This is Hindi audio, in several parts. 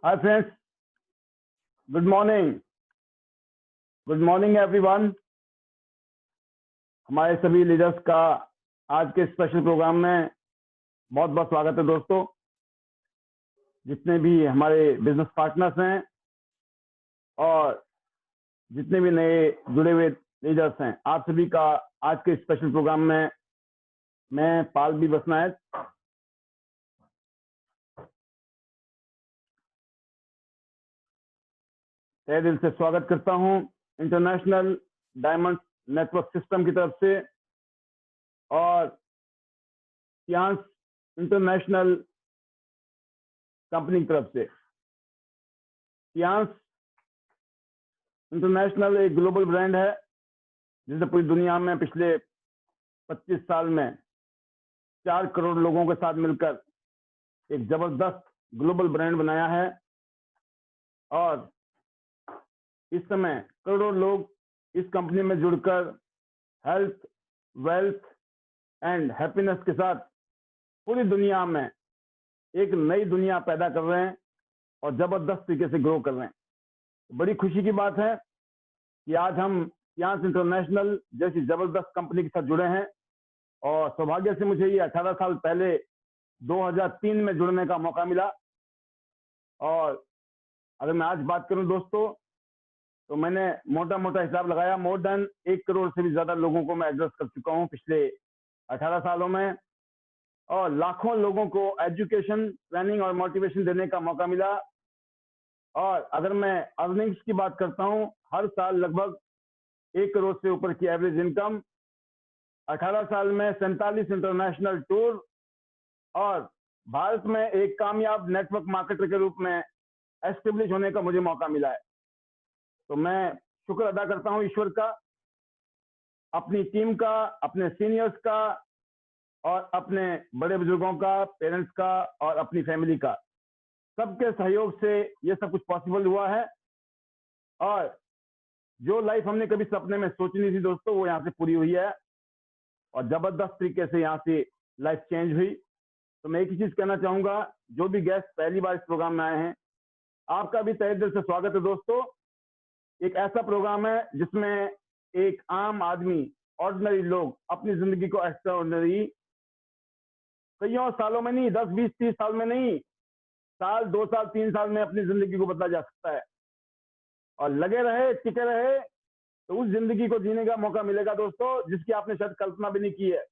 Hi friends, good morning. Good morning everyone. हमारे सभी लीडर्स का आज के स्पेशल प्रोग्राम में बहुत बहुत स्वागत है दोस्तों। जितने भी हमारे बिजनेस पार्टनर्स हैं और जितने भी नए जुड़े हुए लीडर्स हैं, आप सभी का आज के स्पेशल प्रोग्राम में मैं पाल बी बसनायक तहे दिल से स्वागत करता हूं इंटरनेशनल डायमंड नेटवर्क सिस्टम की तरफ से और सियांस इंटरनेशनल कंपनी की तरफ से। सियांस इंटरनेशनल एक ग्लोबल ब्रांड है जिसने पूरी दुनिया में पिछले 25 साल में 4 करोड़ लोगों के साथ मिलकर एक जबरदस्त ग्लोबल ब्रांड बनाया है और इस समय करोड़ों लोग इस कंपनी में जुड़कर हेल्थ, वेल्थ एंड हैप्पीनेस के साथ पूरी दुनिया में एक नई दुनिया पैदा कर रहे हैं और जबरदस्त तरीके से ग्रो कर रहे हैं। बड़ी खुशी की बात है कि आज हम सियांस इंटरनेशनल जैसी जबरदस्त कंपनी के साथ जुड़े हैं और सौभाग्य से मुझे ये 18 साल पहले 2003 में जुड़ने का मौका मिला। और अगर मैं आज बात करूं दोस्तों, तो मैंने मोटा मोटा हिसाब लगाया, मोर देन 1 करोड़ से भी ज्यादा लोगों को मैं एड्रेस कर चुका हूं पिछले 18 सालों में और लाखों लोगों को एजुकेशन, ट्रेनिंग और मोटिवेशन देने का मौका मिला। और अगर मैं अर्निंग्स की बात करता हूं, हर साल लगभग 1 करोड़ से ऊपर की एवरेज इनकम, 18 साल में 47 इंटरनेशनल टूर और भारत में एक कामयाब नेटवर्क मार्केटर के रूप में एस्टेब्लिश होने का मुझे मौका मिला है। तो मैं शुक्र अदा करता हूं ईश्वर का, अपनी टीम का, अपने सीनियर्स का और अपने बड़े बुजुर्गों का, पेरेंट्स का और अपनी फैमिली का। सबके सहयोग से ये सब कुछ पॉसिबल हुआ है और जो लाइफ हमने कभी सपने में सोची नहीं थी दोस्तों, वो यहाँ से पूरी हुई है और जबरदस्त तरीके से यहाँ से लाइफ चेंज हुई। तो मैं एक ही चीज कहना चाहूंगा, जो भी गेस्ट पहली बार इस प्रोग्राम में आए हैं, आपका भी तहे दिल से स्वागत है दोस्तों। एक ऐसा प्रोग्राम है जिसमें एक आम आदमी, ऑर्डिनरी लोग अपनी जिंदगी को एक्स्ट्रा ऑर्डिनरी कईयों सालों में नहीं, 10, 20, 30 साल में नहीं, साल, 2 साल, 3 साल में अपनी जिंदगी को बदला जा सकता है और लगे रहे, टिके रहे तो उस जिंदगी को जीने का मौका मिलेगा दोस्तों, जिसकी आपने शायद कल्पना भी नहीं की है।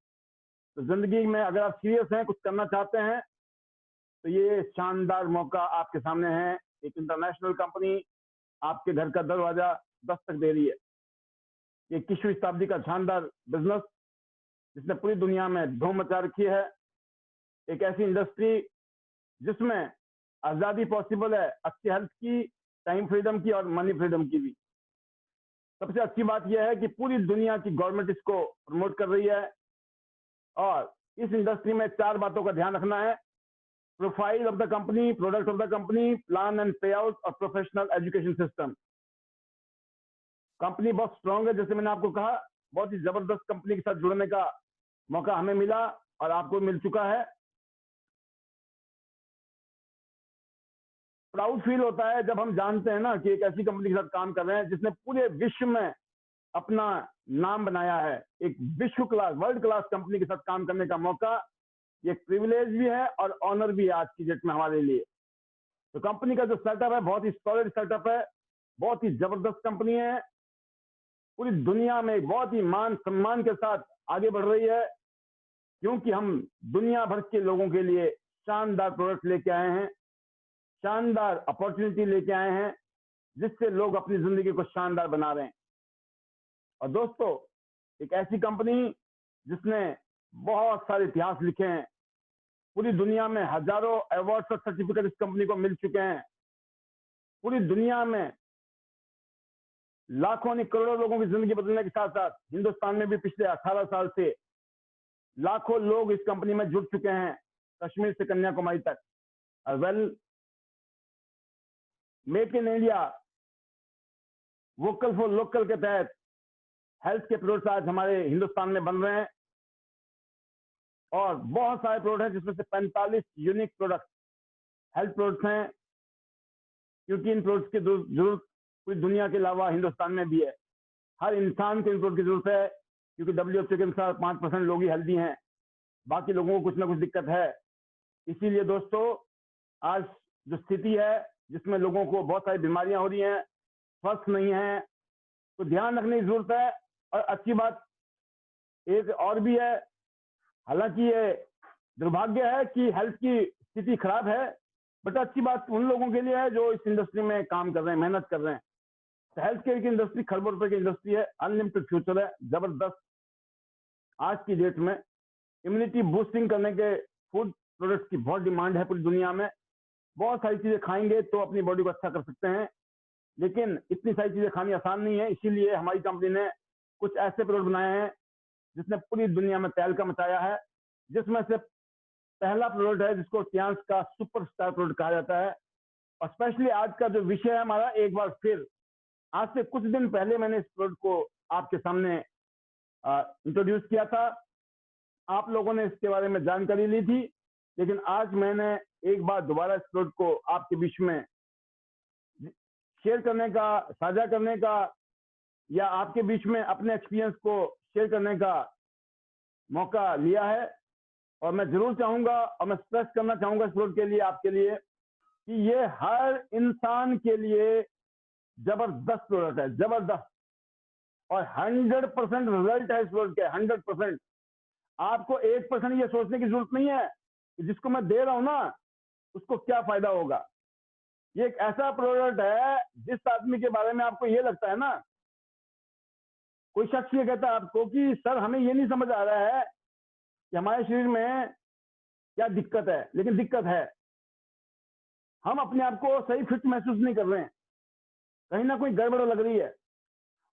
तो जिंदगी में अगर आप सीरियस हैं, कुछ करना चाहते हैं, तो ये शानदार मौका आपके सामने है। एक इंटरनेशनल कंपनी आपके घर का दरवाजा दस्तक दे रही है। ये 21वीं शताब्दी का शानदार बिजनेस जिसने पूरी दुनिया में धूम मचा रखी है। एक ऐसी इंडस्ट्री जिसमें आजादी पॉसिबल है, अच्छी हेल्थ की, टाइम फ्रीडम की और मनी फ्रीडम की भी। सबसे अच्छी बात यह है कि पूरी दुनिया की गवर्नमेंट इसको प्रमोट कर रही है और इस इंडस्ट्री में 4 बातों का ध्यान रखना है: profile of the company, product of the company, plan and पे आउट और प्रोफेशनल एजुकेशन सिस्टम। कंपनी बहुत स्ट्रांग है, जैसे मैंने आपको कहा, बहुत ही जबरदस्त कंपनी के साथ जुड़ने का मौका हमें मिला और आपको मिल चुका है। प्राउड फील होता है जब हम जानते हैं ना कि एक ऐसी कंपनी के साथ काम कर रहे हैं जिसने पूरे विश्व में अपना नाम बनाया है। एक विश्व क्लास, वर्ल्ड क्लास कंपनी के साथ काम करने का मौका, ये प्रिविलेज भी है और ऑनर भी है आज की डेट में हमारे लिए। तो कंपनी का जो सेटअप है बहुत ही सॉलिड सेटअप है, बहुत ही जबरदस्त कंपनी है, पूरी दुनिया में बहुत ही मान सम्मान के साथ आगे बढ़ रही है, क्योंकि हम दुनिया भर के लोगों के लिए शानदार प्रोडक्ट लेके आए हैं, शानदार अपॉर्चुनिटी लेके आए हैं, जिससे लोग अपनी जिंदगी को शानदार बना रहे हैं। और दोस्तों, एक ऐसी कंपनी जिसने बहुत सारे इतिहास लिखे हैं, पूरी दुनिया में हजारों अवार्ड और सर्टिफिकेट इस कंपनी को मिल चुके हैं। पूरी दुनिया में लाखों नहीं करोड़ों लोगों की जिंदगी बदलने के साथ साथ हिंदुस्तान में भी पिछले 18 साल से लाखों लोग इस कंपनी में जुड़ चुके हैं, कश्मीर से कन्याकुमारी तक। Well, make in India, vocal for local के तहत हेल्थ के प्रोडक्ट्स आज हमारे हिंदुस्तान में बन रहे हैं और बहुत सारे प्रोडक्ट हैं, जिसमें से 45 यूनिक प्रोडक्ट हेल्थ प्रोडक्ट्स हैं क्योंकि इन प्रोडक्ट्स की जरूरत पूरी दुनिया के अलावा हिंदुस्तान में भी है। हर इंसान को इन प्रोडक्ट की जरूरत है, क्योंकि WHO के अनुसार 5% लोग ही हेल्दी हैं, बाकी लोगों को कुछ ना कुछ दिक्कत है। इसीलिए दोस्तों, आज जो स्थिति है जिसमें लोगों को बहुत सारी बीमारियां हो रही हैं, स्वस्थ नहीं है, तो ध्यान रखने की जरूरत है। और अच्छी बात एक और भी है, हालांकि ये दुर्भाग्य है कि हेल्थ की स्थिति खराब है, बट अच्छी बात उन लोगों के लिए है जो इस इंडस्ट्री में काम कर रहे हैं, मेहनत कर रहे हैं। तो हेल्थ केयर की इंडस्ट्री खरबों रुपए की इंडस्ट्री है, अनलिमिटेड फ्यूचर है, जबरदस्त। आज की डेट में इम्यूनिटी बूस्टिंग करने के फूड प्रोडक्ट्स की बहुत डिमांड है पूरी दुनिया में। बहुत सारी चीजें खाएंगे तो अपनी बॉडी को अच्छा कर सकते हैं, लेकिन इतनी सारी चीजें खानी आसान नहीं है। इसीलिए हमारी कंपनी ने कुछ ऐसे प्रोडक्ट बनाए हैं जिसने पूरी दुनिया में तहलका मचाया है, जिसमें से पहला प्रोडक्ट है जिसको टियांस का सुपरस्टार प्रोडक्ट कहा जाता है। और स्पेशली आज का जो विषय है हमारा, एक बार फिर आज से कुछ दिन पहले मैंने इस प्रोडक्ट को आपके सामने इंट्रोड्यूस किया था, आप लोगों ने इसके बारे में जानकारी ली थी, लेकिन आज मैंने एक बार दोबारा इस प्रोडक्ट को आपके बीच में शेयर करने का, साझा करने का, या आपके बीच में अपने एक्सपीरियंस को शेयर करने का मौका लिया है। और मैं जरूर चाहूंगा और मैं स्ट्रेस करना चाहूंगा इस प्रोडक्ट के लिए, आपके लिए, कि ये हर इंसान के लिए जबरदस्त प्रोडक्ट है, जबरदस्त। और 100% रिजल्ट है इस प्रोडक्ट के, 100%। आपको 1% ये सोचने की जरूरत नहीं है कि जिसको मैं दे रहा हूं ना उसको क्या फायदा होगा। ये एक ऐसा प्रोडक्ट है जिस आदमी के बारे में आपको ये लगता है ना, कोई शख्स ये कहता है आपको कि सर हमें ये नहीं समझ आ रहा है कि हमारे शरीर में क्या दिक्कत है, लेकिन दिक्कत है, हम अपने आप को सही फिट महसूस नहीं कर रहे हैं, कहीं ना कोई गड़बड़ लग रही है।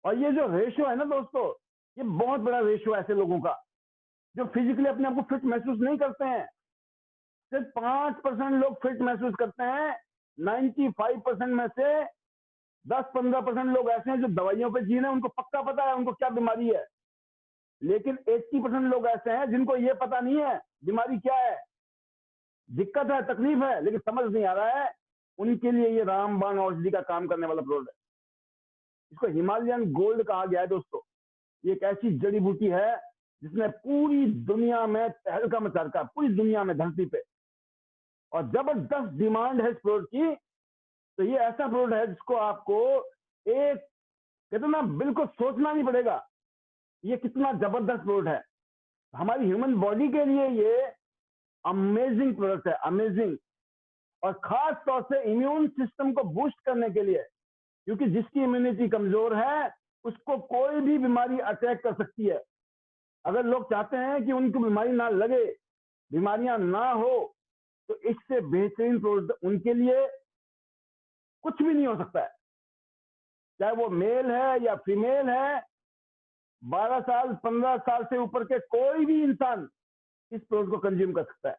और ये जो रेशियो है ना दोस्तों, ये बहुत बड़ा रेशियो है ऐसे लोगों का जो फिजिकली अपने आप को फिट महसूस नहीं करते हैं। सिर्फ 5% लोग फिट महसूस करते हैं। 95% में से 10-15% लोग ऐसे हैं जो दवाइयों पे जी रहे हैं, उनको पक्का पता है उनको क्या बीमारी है। लेकिन 80% लोग ऐसे हैं जिनको ये पता नहीं है बीमारी क्या है, दिक्कत है, तकलीफ है, लेकिन समझ नहीं आ रहा है। उनके लिए ये रामबाण औषधि का काम करने वाला प्रोडक्ट है। इसको हिमालयन गोल्ड कहा गया है दोस्तों। ये एक ऐसी जड़ी बूटी है जिसने पूरी दुनिया में तहलका मचा रखा है, पूरी दुनिया में, धरती पे। और जबरदस्त डिमांड है इस प्रोडक्ट की। तो ये ऐसा प्रोडक्ट है जिसको आपको एक, कहते ना, बिल्कुल सोचना नहीं पड़ेगा ये कितना जबरदस्त प्रोडक्ट है। हमारी ह्यूमन बॉडी के लिए ये अमेजिंग प्रोडक्ट है, अमेजिंग। और खास तौर से इम्यून सिस्टम को बूस्ट करने के लिए, क्योंकि जिसकी इम्यूनिटी कमजोर है उसको कोई भी बीमारी अटैक कर सकती है। अगर लोग चाहते हैं कि उनको बीमारी ना लगे, बीमारियां ना हो, तो इससे बेहतरीन प्रोडक्ट उनके लिए कुछ भी नहीं हो सकता है। चाहे वो मेल है या फीमेल है, 12 साल 15 साल से ऊपर के कोई भी इंसान इस प्रोडक्ट को कंज्यूम कर सकता है।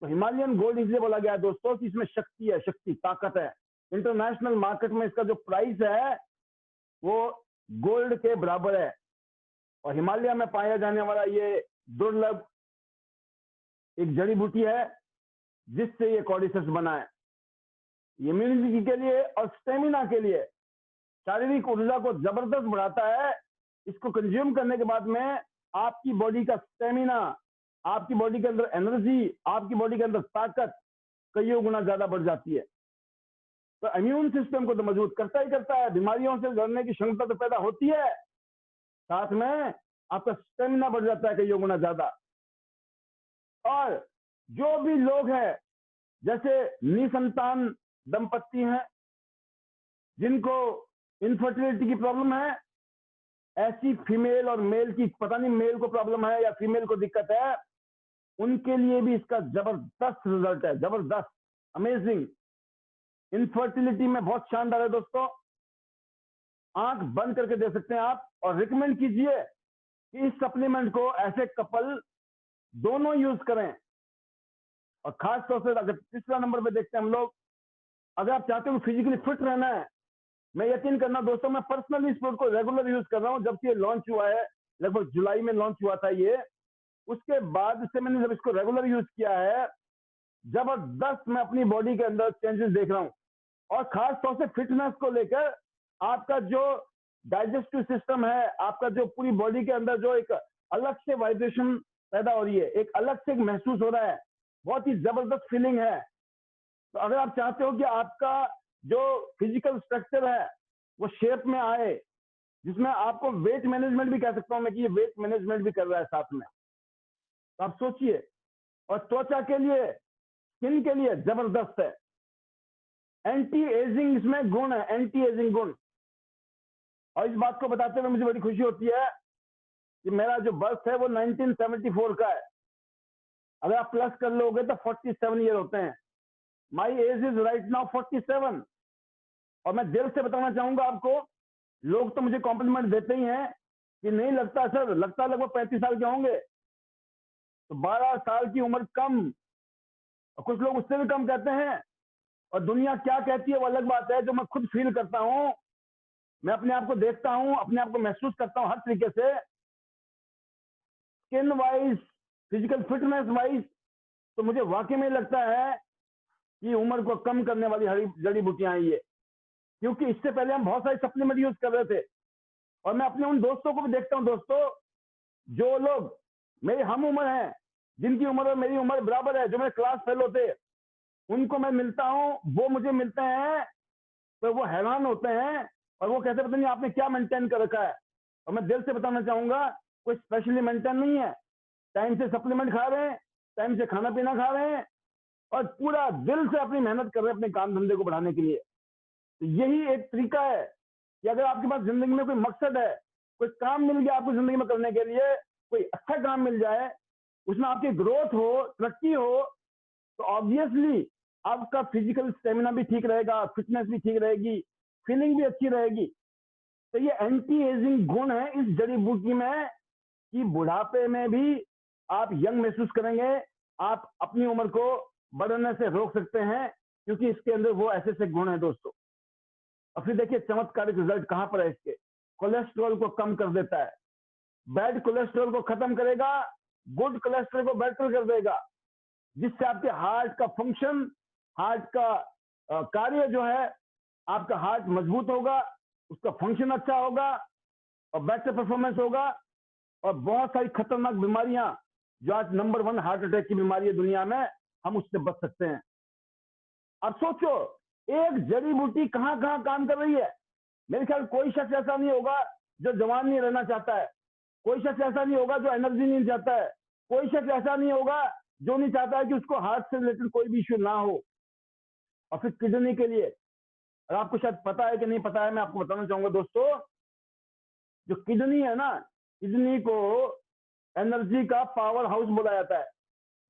तो हिमालयन गोल्ड इसलिए बोला गया है दोस्तों कि इसमें शक्ति है, शक्ति, ताकत है। इंटरनेशनल मार्केट में इसका जो प्राइस है वो गोल्ड के बराबर है। और हिमालय में पाया जाने वाला ये दुर्लभ एक जड़ी बूटी है जिससे ये कॉर्डिसेप्स बना है। इम्यूनिटी के लिए और स्टेमिना के लिए, शारीरिक ऊर्जा को जबरदस्त बढ़ाता है। इसको कंज्यूम करने के बाद में आपकी बॉडी का स्टेमिना, आपकी बॉडी के अंदर एनर्जी, आपकी बॉडी के अंदर ताकत कईयों गुना ज्यादा बढ़ जाती है। तो इम्यून सिस्टम को तो मजबूत करता ही करता है, बीमारियों से लड़ने की क्षमता तो पैदा होती है, साथ में आपका स्टेमिना बढ़ जाता है कईयों गुना ज्यादा। और जो भी लोग हैं, जैसे निसंतान दंपत्ति हैं जिनको इनफर्टिलिटी की प्रॉब्लम है, ऐसी फीमेल और मेल की, पता नहीं मेल को प्रॉब्लम है या फीमेल को दिक्कत है, उनके लिए भी इसका जबरदस्त रिजल्ट है, जबरदस्त, अमेजिंग। इनफर्टिलिटी में बहुत शानदार है दोस्तों। आंख बंद करके दे सकते हैं आप। और रिकमेंड कीजिए कि इस सप्लीमेंट को ऐसे कपल दोनों यूज करें। और खास तौर से अगर तीसरा नंबर पे देखते हैं हम लोग, अगर आप चाहते हो फिजिकली फिट रहना है, मैं यकीन करना दोस्तों, मैं पर्सनली इस प्रोडक्ट को रेगुलर यूज कर रहा हूं। जब से ये लॉन्च हुआ है, लगभग जुलाई में लॉन्च हुआ था ये, उसके बाद से मैंने जब इसको रेगुलर यूज किया है, जबरदस्त मैं अपनी बॉडी के अंदर चेंजेस देख रहा हूं, और खास तौर से फिटनेस को लेकर आपका जो डाइजेस्टिव सिस्टम है, आपका जो पूरी बॉडी के अंदर जो एक अलग से वाइब्रेशन पैदा हो रही है, एक अलग से एक महसूस हो रहा है, बहुत ही जबरदस्त फीलिंग है। तो अगर आप चाहते हो कि आपका जो फिजिकल स्ट्रक्चर है वो शेप में आए, जिसमें आपको वेट मैनेजमेंट भी कह सकता हूं मैं कि ये वेट मैनेजमेंट भी कर रहा है साथ में, तो आप सोचिए। और त्वचा के लिए, स्किन के लिए जबरदस्त है। एंटी एजिंग इसमें गुण है, एंटी एजिंग गुण। और इस बात को बताते हुए मुझे बड़ी खुशी होती है कि मेरा जो बर्थ है वो 1974 का है। अगर आप प्लस कर लोगे तो 47 ईयर होते हैं। My age is right now 47। और मैं दिल से बताना चाहूंगा आपको, लोग तो मुझे कॉम्प्लीमेंट देते ही हैं कि नहीं लगता सर, लगता लगभग 35 साल के होंगे। तो 12 साल की उम्र कम, और कुछ लोग उससे भी कम कहते हैं। और दुनिया क्या कहती है वो अलग बात है। जो मैं खुद फील करता हूं, मैं अपने आप को देखता हूं, अपने आप को महसूस करता हूं हर तरीके से, skin wise, physical fitness wise, तो मुझे वाकई में लगता है कि उम्र को कम करने वाली हरी जड़ी बूटियां हैं ये। क्योंकि इससे पहले हम बहुत सारे सप्लीमेंट यूज कर रहे थे, और मैं अपने उन दोस्तों को भी देखता हूं दोस्तों, जो लोग मेरी हम उम्र हैं, जिनकी उम्र और मेरी उम्र बराबर है, जो मेरे क्लास फेलो थे, उनको मैं मिलता हूं, वो मुझे मिलते हैं तो वो हैरान होते हैं, और वो कहते पता नहीं आपने क्या मेंटेन कर रखा है। और मैं दिल से बताना चाहूंगा, कोई स्पेशली मेंटेन नहीं है। टाइम से सप्लीमेंट खा रहे हैं, टाइम से खाना पीना खा रहे हैं, और पूरा दिल से अपनी मेहनत कर रहे हैं अपने काम धंधे को बढ़ाने के लिए। तो यही एक तरीका है कि अगर आपके पास जिंदगी में कोई मकसद है, कोई काम मिल गया आपको जिंदगी में करने के लिए, कोई अच्छा काम मिल जाए, उसमें आपकी ग्रोथ हो, तरक्की हो, तो ऑब्वियसली आपका फिजिकल स्टेमिना भी ठीक रहेगा, फिटनेस भी ठीक रहेगी, फीलिंग भी अच्छी रहेगी। तो ये एंटी एजिंग गुण है इस जड़ी बूटी में, कि बुढ़ापे में भी आप यंग महसूस करेंगे, आप अपनी उम्र को बढ़ने से रोक सकते हैं, क्योंकि इसके अंदर वो ऐसे ऐसे गुण हैं दोस्तों। और फिर देखिए चमत्कारिक रिजल्ट कहां पर है इसके। कोलेस्ट्रॉल को कम कर देता है, बैड कोलेस्ट्रॉल को खत्म करेगा, गुड कोलेस्ट्रॉल को बेटर कर देगा, जिससे आपके हार्ट का फंक्शन, हार्ट का कार्य जो है, आपका हार्ट मजबूत होगा, उसका फंक्शन अच्छा होगा, और बेटर परफॉर्मेंस होगा। और बहुत सारी खतरनाक बीमारियां जो आज नंबर 1 हार्ट अटैक की बीमारी है दुनिया में, हम उससे बच सकते हैं। अब सोचो, एक जड़ी बूटी कहां कहां काम कर रही है। मेरे ख्याल कोई शख्स ऐसा नहीं होगा जो जवान नहीं रहना चाहता है, कोई शख्स ऐसा नहीं होगा जो एनर्जी नहीं चाहता है, कोई शख्स ऐसा नहीं होगा जो नहीं चाहता है कि उसको हार्ट से रिलेटेड कोई भी इश्यू ना हो। और फिर किडनी के लिए, और आपको शायद पता है कि नहीं पता है, मैं आपको बताना चाहूंगा दोस्तों, जो किडनी है ना, किडनी को एनर्जी का पावर हाउस बोला जाता है।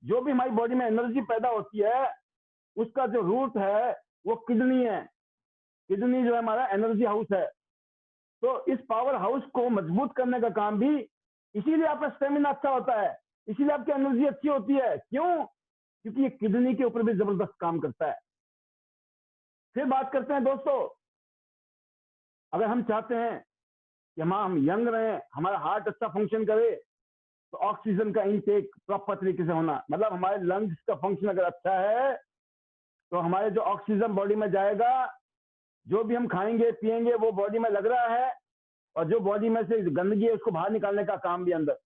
जो भी हमारी बॉडी में एनर्जी पैदा होती है, उसका जो रूट है वो किडनी है। किडनी जो है हमारा एनर्जी हाउस है। तो इस पावर हाउस को मजबूत करने का काम भी, इसीलिए आपका स्टेमिना अच्छा होता है, इसीलिए आपकी एनर्जी अच्छी होती है। क्यों? क्योंकि ये किडनी के ऊपर भी जबरदस्त काम करता है। फिर बात करते हैं दोस्तों, अगर हम चाहते हैं कि हम यंग रहें, हमारा हार्ट अच्छा फंक्शन करे, तो ऑक्सीजन का इनटेक प्रॉपर तरीके से होना, मतलब हमारे लंग्स का फंक्शन अगर अच्छा है, तो हमारे जो ऑक्सीजन बॉडी में जाएगा, जो भी हम खाएंगे पिएंगे वो बॉडी में लग रहा है, और जो बॉडी में से गंदगी है उसको बाहर निकालने का काम भी अंदर,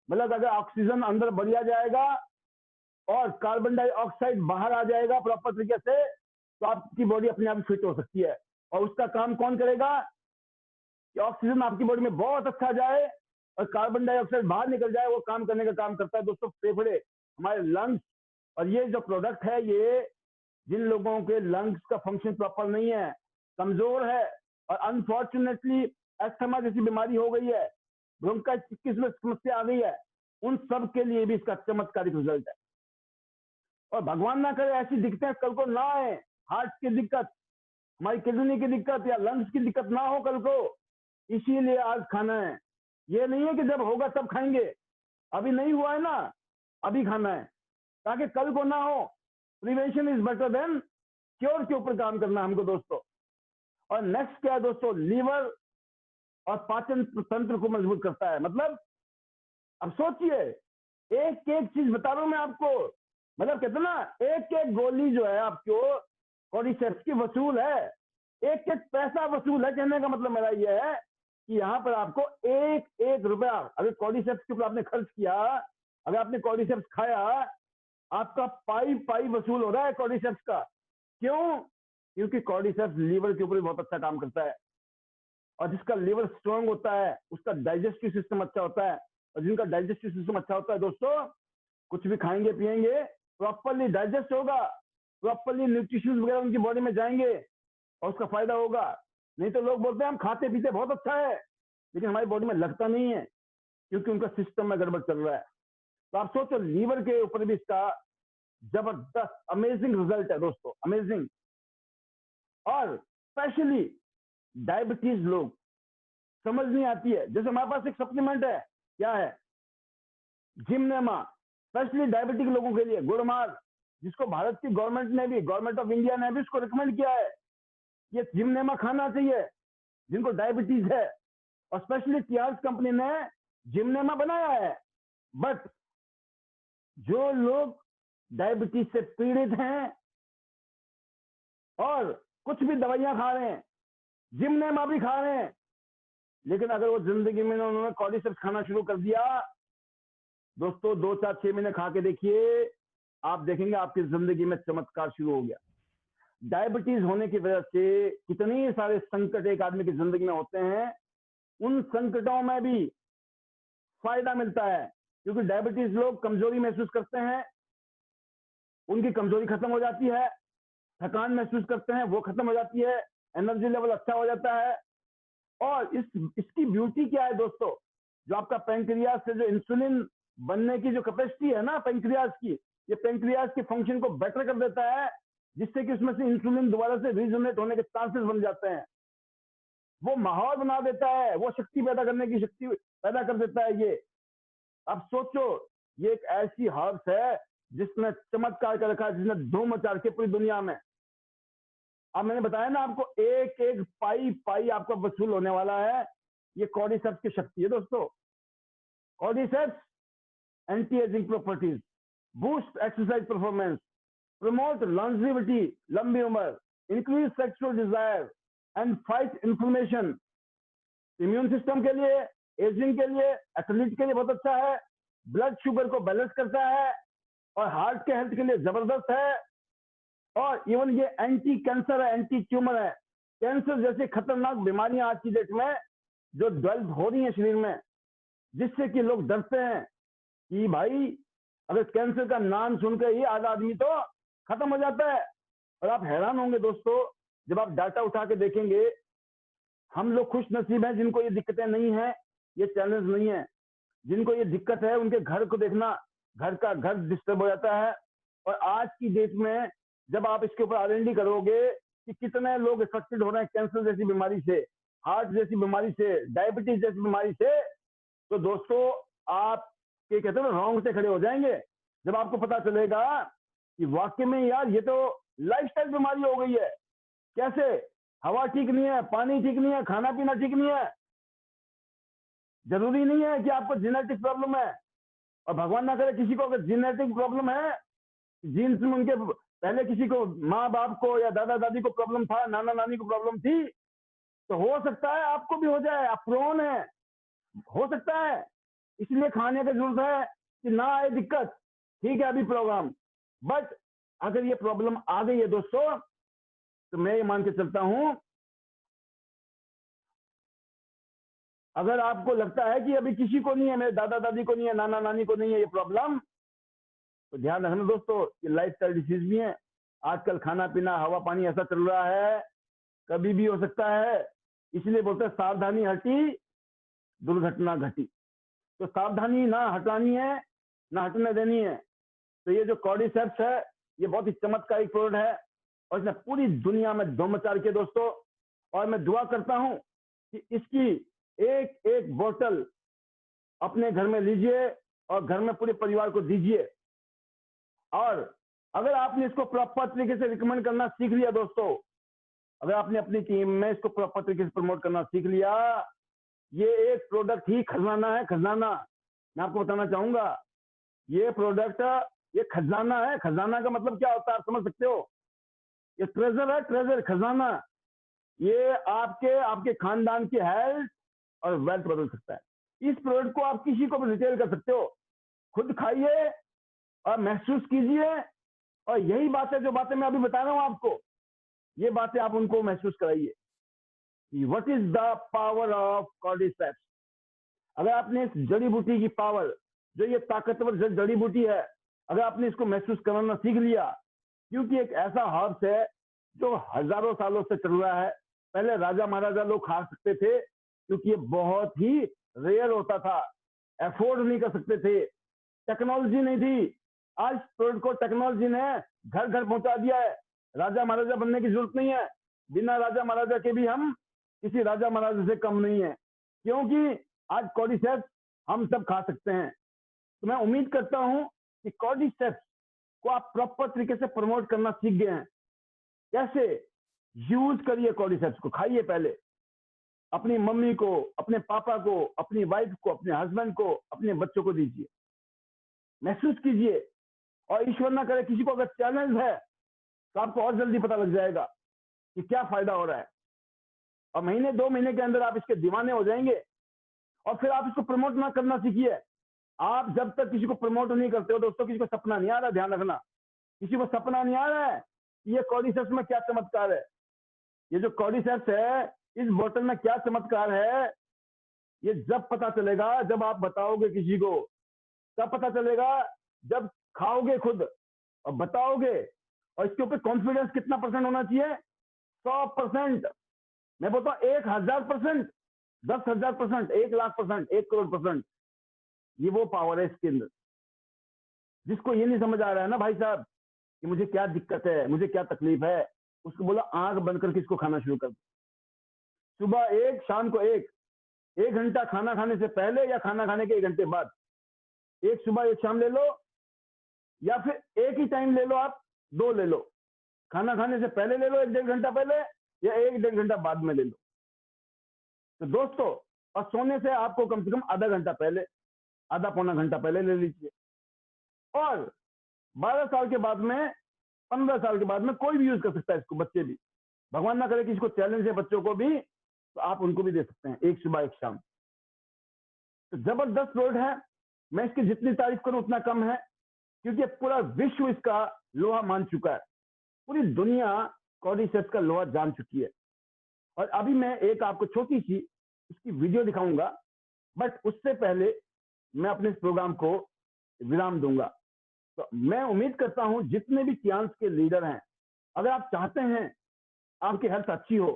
मतलब अगर ऑक्सीजन अंदर बढ़िया जाएगा और कार्बन डाइऑक्साइड बाहर आ जाएगा प्रॉपर तरीके से, तो आपकी बॉडी अपने आप फिट हो सकती है। और उसका काम कौन करेगा कि ऑक्सीजन आपकी बॉडी में बहुत अच्छा जाए और कार्बन डाइऑक्साइड बाहर निकल जाए, वो काम करने का काम करता है दोस्तों फेफड़े, हमारे लंग्स। और ये जो प्रोडक्ट है, ये जिन लोगों के लंग्स का फंक्शन प्रॉपर नहीं है, कमजोर है, और अनफॉर्चुनेटली अस्थमा जैसी बीमारी हो गई है, ब्रोंकाइटिस में समस्या आ गई है, उन सब के लिए भी इसका चमत्कारिक रिजल्ट है। और भगवान ना करे ऐसी दिक्कतें कल को ना आए, हार्ट की दिक्कत, हमारी किडनी की दिक्कत या लंग्स की दिक्कत ना हो कल को, इसीलिए आज खाना है। ये नहीं है कि जब होगा तब खाएंगे, अभी नहीं हुआ है ना, अभी खाना है, ताकि कल को ना हो। Prevention is better than cure के ऊपर काम करना हमको दोस्तों। और नेक्स्ट क्या है दोस्तों, लीवर और पाचन तंत्र को मजबूत करता है। मतलब अब सोचिए, एक एक चीज बता रहा हूं मैं आपको, मतलब कितना, एक एक गोली जो है आपको कॉर्डिसेप्स की वसूल है, एक एक पैसा वसूल है। कहने का मतलब मेरा यह है कि यहाँ पर आपको एक एक रुपया अगर कॉर्डिसेप्स के ऊपर आपने खर्च किया, अगर आपने कॉर्डिसेप्स खाया, आपका पाई पाई वसूल हो रहा है कॉर्डिसेप्स का। क्यों? क्योंकि कॉर्डिसेप्स लीवर के ऊपर भी बहुत अच्छा काम करता है, और जिसका लीवर स्ट्रांग होता है उसका डाइजेस्टिव सिस्टम अच्छा होता है, और जिनका डाइजेस्टिव सिस्टम अच्छा होता है दोस्तों, कुछ भी खाएंगे पिएंगे प्रॉपरली डाइजेस्ट होगा, प्रॉपरली न्यूट्रिशंस वगैरह उनकी बॉडी में जाएंगे और उसका फायदा होगा। नहीं तो लोग बोलते हैं हम खाते पीते बहुत अच्छा है, लेकिन हमारी बॉडी में लगता नहीं है, क्योंकि उनका सिस्टम में गड़बड़ चल रहा है। तो आप सोचो, लीवर के ऊपर भी इसका जबरदस्त अमेजिंग रिजल्ट है दोस्तों, अमेजिंग। और स्पेशली डायबिटीज लोग समझ नहीं आती है, जैसे हमारे पास एक सप्लीमेंट है, क्या है? जिमनेमा, स्पेशली डायबिटिक लोगों के लिए गुड़मार, जिसको भारत की गवर्नमेंट ने भी, गवर्नमेंट ऑफ इंडिया ने भी इसको रिकमेंड किया है, ये जिमनेमा खाना चाहिए जिनको डायबिटीज है। और स्पेशली टियार्स कंपनी ने जिमनेमा बनाया है। बट जो लोग डायबिटीज से पीड़ित हैं और कुछ भी दवाइयां खा रहे हैं, जिमनेमा भी खा रहे हैं, लेकिन अगर वो जिंदगी में उन्होंने कॉर्डिसेप्स खाना शुरू कर दिया दोस्तों, 2 4 6 महीने खा के देखिए, आप देखेंगे आपकी जिंदगी में चमत्कार शुरू हो गया। डायबिटीज होने की वजह से कितने सारे संकट एक आदमी की जिंदगी में होते हैं, उन संकटों में भी फायदा मिलता है, क्योंकि डायबिटीज लोग कमजोरी महसूस करते हैं, उनकी कमजोरी खत्म हो जाती है, थकान महसूस करते हैं वो खत्म हो जाती है, एनर्जी लेवल अच्छा हो जाता है। और इसकी ब्यूटी क्या है दोस्तों, जो आपका पेंक्रियाज से जो इंसुलिन बनने की जो कैपेसिटी है ना पेंक्रियाज की, ये पेंक्रियाज के फंक्शन को बेटर कर देता है, जिससे कि उसमें से इंसुलिन दोबारा से रीजनरेट होने के चांसेस बन जाते हैं। वो माहौल बना देता है, वो शक्ति पैदा करने की शक्ति पैदा कर देता है ये। अब सोचो, ये एक ऐसी हर्ब्स है जिसने चमत्कार कर रखा है, जिसने धूम मचा रखी पूरी दुनिया में। अब मैंने बताया ना आपको, एक एक पाई पाई आपका वसूल होने वाला है। ये कॉर्डिसेप्स की शक्ति है दोस्तों। Cordyceps anti ageing properties, boost exercise performance, promote longevity, लंबी उम्र, increase sexual desire and fight inflammation. Immune system के लिए, एजिंग के लिए, एथलीट के लिए बहुत अच्छा है, ब्लड शुगर को बैलेंस करता है, और हार्ट के हेल्थ के लिए जबरदस्त है। और इवन ये एंटी कैंसर है, एंटी ट्यूमर है। कैंसर जैसी खतरनाक बीमारियां आज की डेट में जो डेवलप हो रही है शरीर में, जिससे कि लोग डरते हैं कि भाई अगर कैंसर का नाम सुनकर ही आधा आदमी तो खत्म हो जाता है। और आप हैरान होंगे दोस्तों, जब आप डाटा उठा के देखेंगे, हम लोग खुश नसीब हैं जिनको ये दिक्कतें नहीं है, ये चैलेंज नहीं है। जिनको ये दिक्कत है उनके घर को देखना, घर डिस्टर्ब हो जाता है। और आज की डेट में जब आप इसके ऊपर R&D करोगे कि कितने लोग इफेक्टेड हो रहे हैं कैंसर जैसी बीमारी से, हार्ट जैसी बीमारी से, डायबिटीज जैसी बीमारी से, तो दोस्तों आप ये कहते हैं रोंगटे खड़े हो जाएंगे जब आपको पता चलेगा कि वाकई में यार ये तो लाइफस्टाइल बीमारी हो गई है। कैसे? हवा ठीक नहीं है, पानी ठीक नहीं है, खाना पीना ठीक नहीं है। जरूरी नहीं है कि आपको जेनेटिक प्रॉब्लम है, और भगवान ना करे किसी को अगर जेनेटिक प्रॉब्लम है, जीन्स में उनके पहले किसी को, माँ बाप को या दादा दादी को प्रॉब्लम था, नाना नानी को प्रॉब्लम थी, तो हो सकता है आपको भी हो जाए। आप प्रोन है, हो सकता है। इसलिए खाने की जरूरत है कि ना आए दिक्कत। ठीक है अभी प्रोग्राम, बट अगर ये प्रॉब्लम आ गई है दोस्तों, तो मैं ये मान के चलता हूं, अगर आपको लगता है कि अभी किसी को नहीं है, मेरे दादा दादी को नहीं है, नाना नानी को नहीं है ये प्रॉब्लम, तो ध्यान रखना दोस्तों, ये लाइफस्टाइल डिसीज भी है। आजकल खाना पीना, हवा पानी ऐसा चल रहा है, कभी भी हो सकता है। इसलिए बोलते हैं सावधानी हटी दुर्घटना घटी। तो सावधानी ना हटानी है, ना हटने देनी है। तो ये जो कॉर्डिसेप्स है, ये बहुत ही चमत्कारिक प्रोडक्ट है, और इसने पूरी दुनिया में धूम मचा रखी है दोस्तों। और मैं दुआ करता हूं कि इसकी एक एक बोतल अपने घर में लीजिए और घर में पूरे परिवार को दीजिए। और अगर आपने इसको प्रॉपर तरीके से रिकमेंड करना सीख लिया दोस्तों, अगर आपने अपनी टीम में इसको प्रॉपर तरीके से प्रमोट करना सीख लिया, ये एक प्रोडक्ट ही खजाना है, खजाना। मैं आपको बताना चाहूंगा, ये प्रोडक्ट ये खजाना है। खजाना का मतलब क्या होता है आप समझ सकते हो? ये ट्रेजर है, ट्रेजर, खजाना। ये आपके आपके खानदान की हेल्थ और वेल्थ बदल सकता है। इस प्रोडक्ट को आप किसी को भी रिटेल कर सकते हो। खुद खाइए और महसूस कीजिए, और यही बात है जो बातें मैं अभी बता रहा हूं आपको, ये बातें आप उनको महसूस कराइए। What is the power of cordyceps? अगर आपने इस जड़ी बूटी की पावर, जो ये ताकतवर जड़ी बूटी है, अगर आपने इसको महसूस करना सीख लिया, क्योंकि एक ऐसा हर्ब्स है जो हजारों सालों से चल रहा है। पहले राजा महाराजा लोग खा सकते थे क्योंकि ये बहुत ही रेयर होता था, अफोर्ड नहीं कर सकते थे, टेक्नोलॉजी नहीं थी। आज प्रोडक्ट को टेक्नोलॉजी ने घर घर पहुंचा दिया है। राजा महाराजा बनने की जरूरत नहीं है, बिना राजा महाराजा के भी हम किसी राजा महाराजा से कम नहीं है, क्योंकि आज कॉर्डिसेप्स हम सब खा सकते हैं। तो मैं उम्मीद करता हूं कि कॉर्डिसेप्स को आप प्रॉपर तरीके से प्रमोट करना सीख गए हैं। कैसे यूज करिए कॉर्डिसेप्स को, खाइए पहले, अपनी मम्मी को, अपने पापा को, अपनी वाइफ को, अपने हस्बैंड को, अपने बच्चों को दीजिए, महसूस कीजिए। और ईश्वर ना करे किसी को अगर चैलेंज है तो आपको और जल्दी पता लग जाएगा कि क्या फायदा हो रहा है, और महीने 2 महीने के अंदर आप इसके दीवाने हो जाएंगे। और फिर आप इसको प्रमोट ना करना सीखिए। आप जब तक किसी को प्रमोट नहीं करते हो दोस्तों, किसी को सपना नहीं आ रहा, ध्यान रखना, किसी को सपना नहीं आ रहा है ये कॉर्डिसेप्स में क्या चमत्कार है। ये जो कॉर्डिसेप्स है, इस बोतल में क्या चमत्कार है, ये जब पता चलेगा जब आप बताओगे किसी को। कब पता चलेगा? जब खाओगे खुद और बताओगे। और इसके ऊपर कॉन्फिडेंस कितना % होना चाहिए? 100%। मैं बोलता हूं 1000%, 10,000%, 1,00,000%, 1 करोड़ %। ये वो पावर है इसके अंदर। जिसको ये नहीं समझ आ रहा है ना भाई साहब कि मुझे क्या दिक्कत है, मुझे क्या तकलीफ है, उसको बोला आंख बंद करके इसको खाना शुरू कर दो। सुबह 1, शाम को 1 घंटा खाना खाने से पहले या खाना खाने के 1 घंटे बाद, 1 सुबह 1 शाम ले लो, या फिर एक ही टाइम ले लो, आप 2 ले लो। खाना खाने से पहले ले लो 1 डेढ़ घंटा पहले, या 1 डेढ़ घंटा बाद में ले लो। तो दोस्तों, और सोने से आपको कम से कम आधा घंटा पहले, आधा पौना घंटा पहले ले लीजिए। और 12 साल के बाद में, 15 साल के बाद में कोई भी यूज कर सकता है इसको, बच्चे भी। भगवान ना करे किसी को चैलेंज है बच्चों को भी, तो आप उनको भी दे सकते हैं, 1 सुबह 1 शाम। तो जबरदस्त प्रोडक्ट है, मैं इसकी जितनी तारीफ करूं उतना कम है, क्योंकि पूरा विश्व इसका लोहा मान चुका है। पूरी दुनिया कॉर्डिसेप्स का लोहा जान चुकी है। और अभी मैं एक आपको छोटी सी इसकी वीडियो दिखाऊंगा, बट उससे पहले मैं अपने इस प्रोग्राम को विराम दूंगा। तो मैं उम्मीद करता हूं जितने भी कियांस के लीडर हैं, अगर आप चाहते हैं आपकी हेल्थ अच्छी हो,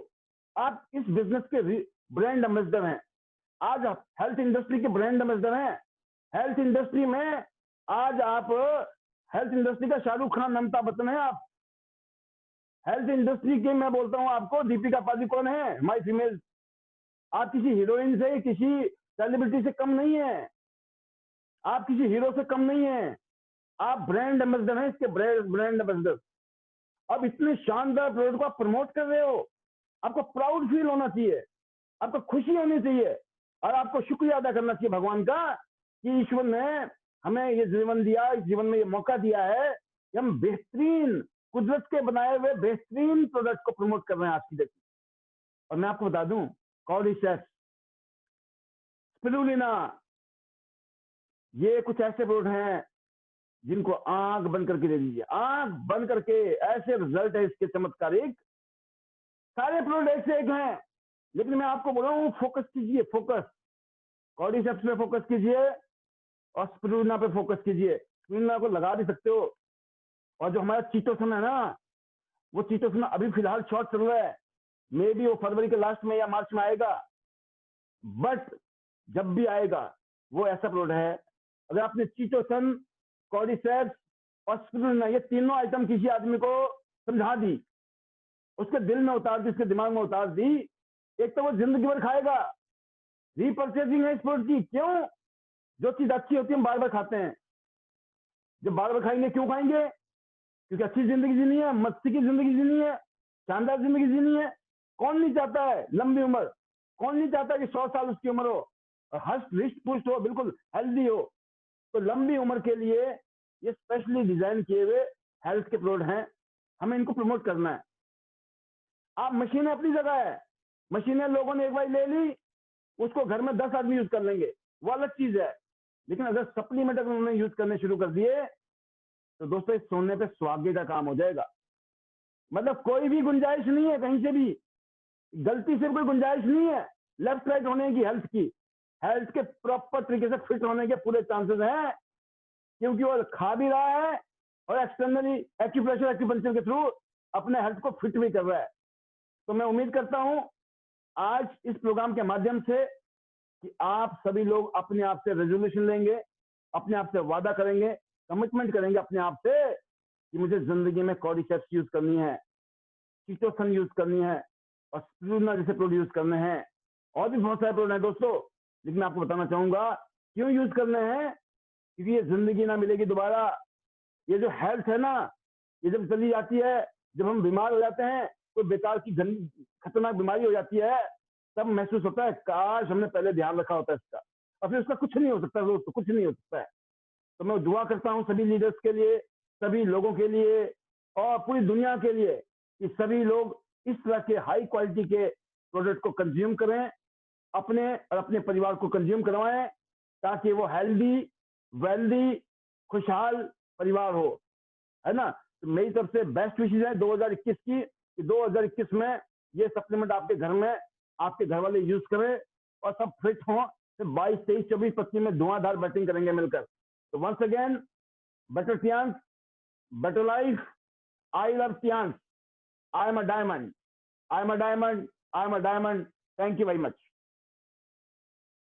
आप इस बिजनेस के ब्रांड एम्बेसडर हैं। आज आप हेल्थ इंडस्ट्री के ब्रांड एम्बेसडर हैं। हेल्थ इंडस्ट्री में आज आप, हेल्थ इंडस्ट्री का शाहरुख खान, अमिताभ बच्चन है आप। हेल्थ इंडस्ट्री के मैं बोलता हूं आपको, दीपिका पादुकोण है, माय फीमेल। आप किसी हीरोइन से, किसी सेलिब्रिटी से कम नहीं है, आप किसी हीरो से कम नहीं है, आप ब्रांड एम्बेसडर हैं, इसके ब्रांड एम्बेसडर। अब इतने शानदार प्रोडक्ट को आप प्रमोट कर रहे हो, आपको प्राउड फील होना चाहिए, आपको खुशी होनी चाहिए, और आपको शुक्रिया अदा करना चाहिए भगवान का कि ईश्वर ने हमें ये जीवन दिया, इस जीवन में ये मौका दिया है कि हम बेहतरीन कुदरत के बनाए हुए बेहतरीन प्रोडक्ट को प्रमोट कर रहे हैं आज की डेट में। और मैं आपको बता दूं, कॉर्डिसेप्स, स्पिरुलिना, ये कुछ ऐसे प्रोडक्ट हैं जिनको आंख बंद करके दे दीजिए, आंख बंद करके। ऐसे रिजल्ट है इसके चमत्कारिक। सारे प्रोडक्ट एक से एक हैं, लेकिन मैं आपको बोल रहा हूं फोकस कीजिए, फोकस। कॉर्डिसेप्स पे फोकस कीजिए और स्पिरुलिना पे फोकस कीजिए। स्पिरुलिना को लगा भी सकते हो। और जो हमारा चीटोसन है ना, वो चीटोसन अभी फिलहाल शॉर्ट चल रहा है, मे बी वो फरवरी के लास्ट में या मार्च में आएगा, बट जब भी आएगा वो ऐसा प्रोडक्ट है, अगर आपने चीटोसन, कॉर्डिसेप्स और स्पिरुलिना, ये तीनों आइटम किसी आदमी को समझा दी, उसके दिल में उतार दी, उसके दिमाग में उतार दी, एक तो वो जिंदगी भर खाएगा। रीपरचेजिंग है इस प्रोडक्ट की। क्यों? जो चीज अच्छी होती है हम बार बार खाते हैं। जब बार बार खाएंगे, क्यों खाएंगे? क्योंकि अच्छी जिंदगी जीनी है, मस्ती की जिंदगी जीनी है, शानदार जिंदगी जीनी है। कौन नहीं चाहता है लंबी उम्र? कौन नहीं चाहता कि 100 साल उसकी उम्र हो और हष्ट हृष्ट पुष्ट हो, बिल्कुल हेल्दी हो? तो लंबी उम्र के लिए ये स्पेशली डिजाइन किए हुए हेल्थ के प्रोडक्ट हैं, हमें इनको प्रमोट करना है। आप मशीनें अपनी जगह है, मशीनें लोगों ने एक बार ले ली, उसको घर में 10 आदमी यूज कर लेंगे, वो अलग चीज है। लेकिन अगर सप्लीमेंट अगर उन्होंने यूज करने शुरू कर दिए तो दोस्तों इस सोने पे सुहागे का काम हो जाएगा। मतलब कोई भी गुंजाइश नहीं है, कहीं से भी गलती से कोई गुंजाइश नहीं है लेफ्ट राइट होने की। हेल्थ की, हेल्थ के प्रॉपर तरीके से फिट होने के पूरे चांसेस हैं, क्योंकि वो खा भी रहा है और एक्सटर्नली एक्यूप्रेशर एक्यूपंक्चर के थ्रू अपने हेल्थ को फिट भी कर रहा है। तो मैं उम्मीद करता हूं आज इस प्रोग्राम के माध्यम से कि आप सभी लोग अपने आप से रेजोल्यूशन लेंगे, अपने आप से वादा करेंगे, कमिटमेंट करेंगे अपने आप से कि मुझे जिंदगी में कॉर्डिसेप्स यूज करनी है, कीटोसन यूज करनी है और स्पिरुलिना जैसे प्रोडक्ट यूज करने हैं। और भी बहुत सारे प्रोडक्ट हैं दोस्तों, लेकिन मैं आपको बताना चाहूंगा क्यों यूज करने हैं, क्योंकि ये जिंदगी ना मिलेगी दोबारा। ये जो हेल्थ है ना, ये जब चली जाती है, जब हम बीमार हो जाते हैं, कोई बेकार की खतरनाक बीमारी हो जाती है, तब महसूस होता है काश हमने पहले ध्यान रखा होता है इसका, और फिर उसका कुछ नहीं हो सकता दोस्तों, कुछ नहीं हो सकता है। तो मैं दुआ करता हूं सभी लीडर्स के लिए, सभी लोगों के लिए और पूरी दुनिया के लिए कि सभी लोग इस तरह के हाई क्वालिटी के प्रोडक्ट को कंज्यूम करें, अपने और अपने परिवार को कंज्यूम करवाएं, ताकि वो हेल्दी, वेल्दी, खुशहाल परिवार हो, है ना। तो मेरी तरफ से बेस्ट विशेष है 2021 की, कि 2021 में ये सप्लीमेंट आपके घर में, आपके घर वाले यूज करें और सब फिट हों। फिर 22, 23, 24, 25 में धुआंधार बैटिंग करेंगे मिलकर। तो once again, better Tians, better life. I love Tians. I am a diamond. I am a diamond. I am a diamond. Thank you very much.